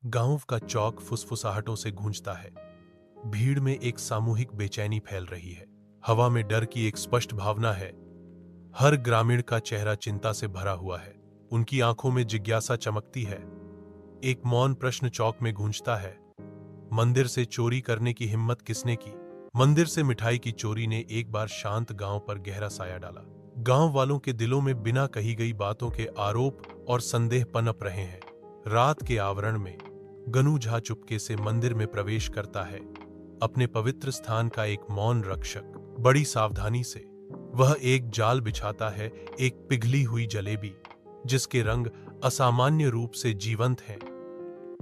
गांव का चौक फुसफुसाहटों से गूंजता है। भीड़ में एक सामूहिक बेचैनी फैल रही है। हवा में डर की एक स्पष्ट भावना है। हर ग्रामीण का चेहरा चिंता से भरा हुआ है। उनकी आंखों में जिज्ञासा चमकती है। एक मौन प्रश्न चौक में गूंजता है। मंदिर से चोरी करने की हिम्मत किसने की? मंदिर से मिठाई की चोरी ने एक बार शांत गांव पर गहरा साया डाला। गांव वालों के दिलों में बिना कही गई बातों के आरोप और संदेह पनप रहे हैं। रात के आवरण में गनू झा चुपके से मंदिर में प्रवेश करता है। अपने पवित्र स्थान का एक मौन रक्षक। बड़ी सावधानी से वह एक जाल बिछाता है, एक पिघली हुई जलेबी जिसके रंग असामान्य रूप से जीवंत हैं,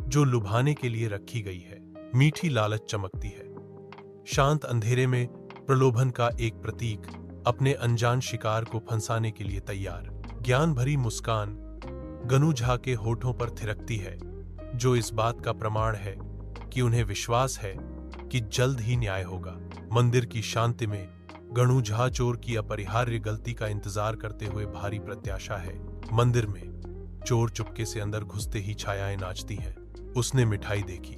जो लुभाने के लिए रखी गई है। मीठी लालच चमकती है। शांत अंधेरे में प्रलोभन का एक प्रतीक, अपने अनजान शिकार को फंसाने के लिए तैयार। ज्ञान भरी मुस्कान गनू झा के होठों पर थिरकती है, जो इस बात का प्रमाण है कि उन्हें विश्वास है कि जल्द ही न्याय होगा। मंदिर की शांति में गनू झा चोर की अपरिहार्य गलती का इंतजार करते हुए भारी प्रत्याशा है। मंदिर में चोर चुपके से अंदर घुसते ही छायाएं नाचती हैं। उसने मिठाई देखी।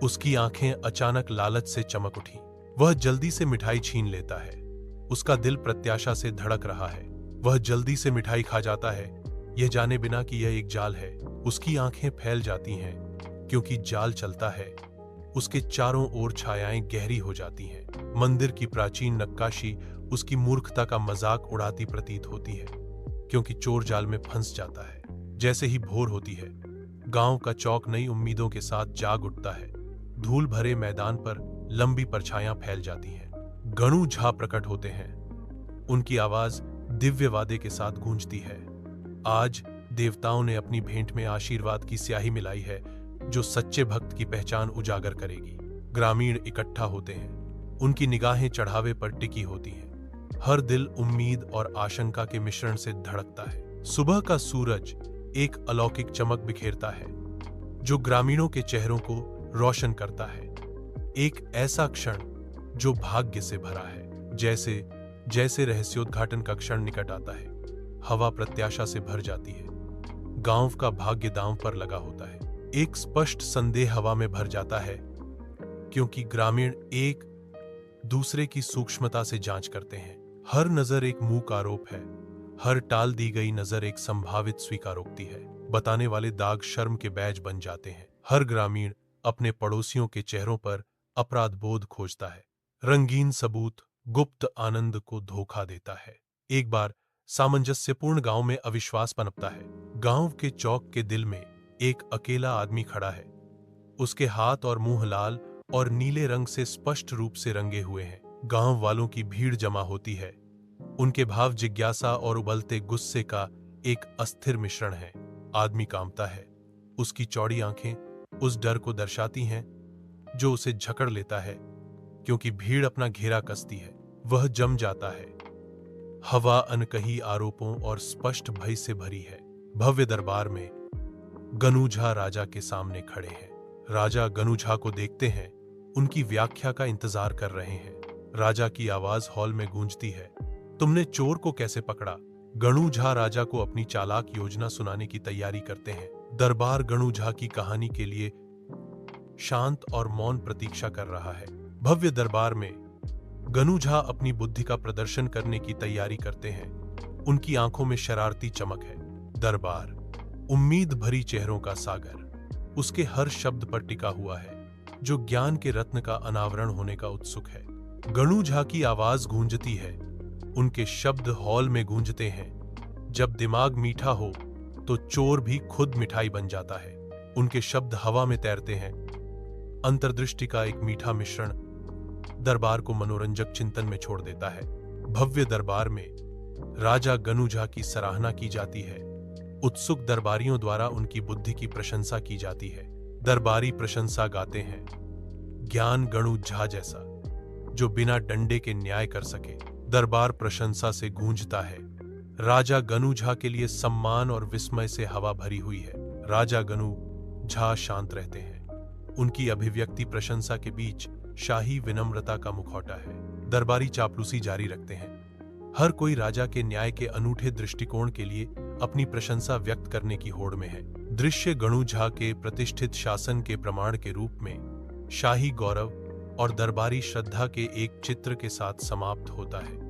उसकी आंखें अचानक लालच से चमक उठी। वह जल्दी से मिठाई छीन लेता है। उसका दिल प्रत्याशा से धड़क रहा है। वह जल्दी से मिठाई खा जाता है, यह जाने बिना कि यह एक जाल है। उसकी आंखें फैल जाती हैं, क्योंकि जाल चलता है। उसके चारों ओर छायाएं गहरी हो जाती हैं। मंदिर की प्राचीन नक्काशी उसकी मूर्खता का मजाक उड़ाती प्रतीत होती है, क्योंकि चोर जाल में फंस जाता है। जैसे ही भोर होती है, गांव का चौक नई उम्मीदों के साथ जाग उठता है। धूल भरे मैदान पर लंबी परछाइयां फैल जाती हैं। गनू झा प्रकट होते हैं। उनकी आवाज दिव्य वादे के साथ गूंजती है। आज देवताओं ने अपनी भेंट में आशीर्वाद की स्याही मिलाई है, जो सच्चे भक्त की पहचान उजागर करेगी। ग्रामीण इकट्ठा होते हैं। उनकी निगाहें चढ़ावे पर टिकी होती हैं। हर दिल उम्मीद और आशंका के मिश्रण से धड़कता है। सुबह का सूरज एक अलौकिक चमक बिखेरता है, जो ग्रामीणों के चेहरों को रोशन करता है। एक ऐसा क्षण जो भाग्य से भरा है। जैसे जैसे रहस्योद्घाटन का क्षण निकट आता है, हवा प्रत्याशा से भर जाती है। गांव का भाग्य दांव पर लगा होता है। एक स्पष्ट संदेह हवा में भर जाता है, क्योंकि ग्रामीण एक दूसरे की सूक्ष्मता से जांच करते हैं। हर नजर एक मूक आरोप है। हर टाल दी गई नजर एक संभावित स्वीकारोक्ति है। बताने वाले दाग शर्म के बैज बन जाते हैं। हर ग्रामीण अपने पड़ोसियों के चेहरों पर अपराध बोध खोजता है। रंगीन सबूत गुप्त आनंद को धोखा देता है। एक बार सामंजस्यपूर्ण गांव में अविश्वास पनपता है। गांव के चौक के दिल में एक अकेला आदमी खड़ा है। उसके हाथ और मुंह लाल और नीले रंग से स्पष्ट रूप से रंगे हुए हैं। गांव वालों की भीड़ जमा होती है। उनके भाव जिज्ञासा और उबलते गुस्से का एक अस्थिर मिश्रण है। आदमी कांपता है। उसकी चौड़ी आंखें उस डर को दर्शाती हैं जो उसे जकड़ लेता है, क्योंकि भीड़ अपना घेरा कसती है। वह जम जाता है। हवा अनकही आरोपों और स्पष्ट भय से भरी है। भव्य दरबार में गनू झा राजा के सामने खड़े हैं। राजा गनू झा को देखते हैं। उनकी व्याख्या का इंतजार कर रहे हैं। राजा की आवाज हॉल में गूंजती है। तुमने चोर को कैसे पकड़ा? गनू झा राजा को अपनी चालाक योजना सुनाने की तैयारी करते हैं। दरबार गनू झा की कहानी के लिए शांत और मौन प्रतीक्षा कर रहा है। भव्य दरबार में गनू झा अपनी बुद्धि का प्रदर्शन करने की तैयारी करते हैं। उनकी आंखों में शरारती चमक है। दरबार उम्मीद भरी चेहरों का सागर उसके हर शब्द पर टिका हुआ है, जो ज्ञान के रत्न का अनावरण होने का उत्सुक है। गनू झा की आवाज गूंजती है। उनके शब्द हॉल में गूंजते हैं। जब दिमाग मीठा हो तो चोर भी खुद मिठाई बन जाता है। उनके शब्द हवा में तैरते हैं। अंतर्दृष्टि का एक मीठा मिश्रण दरबार को मनोरंजक चिंतन में छोड़ देता है। भव्य दरबार में राजा गनू झा की सराहना की जाती है। उत्सुक दरबारियों द्वारा उनकी बुद्धि की प्रशंसा की जाती है। दरबारी प्रशंसा गाते हैं, ज्ञान गनू झा जैसा, जो बिना डंडे के न्याय कर सके। दरबार प्रशंसा से गूंजता है। राजा गनू झा के लिए सम्मान और विस्मय से हवा भरी हुई है। राजा गनू झा शांत रहते हैं। उनकी अभिव्यक्ति प्रशंसा के बीच शाही विनम्रता का मुखौटा है। दरबारी चापलूसी जारी रखते हैं। हर कोई राजा के न्याय के अनूठे दृष्टिकोण के लिए अपनी प्रशंसा व्यक्त करने की होड़ में है। दृश्य गणु झा के प्रतिष्ठित शासन के प्रमाण के रूप में शाही गौरव और दरबारी श्रद्धा के एक चित्र के साथ समाप्त होता है।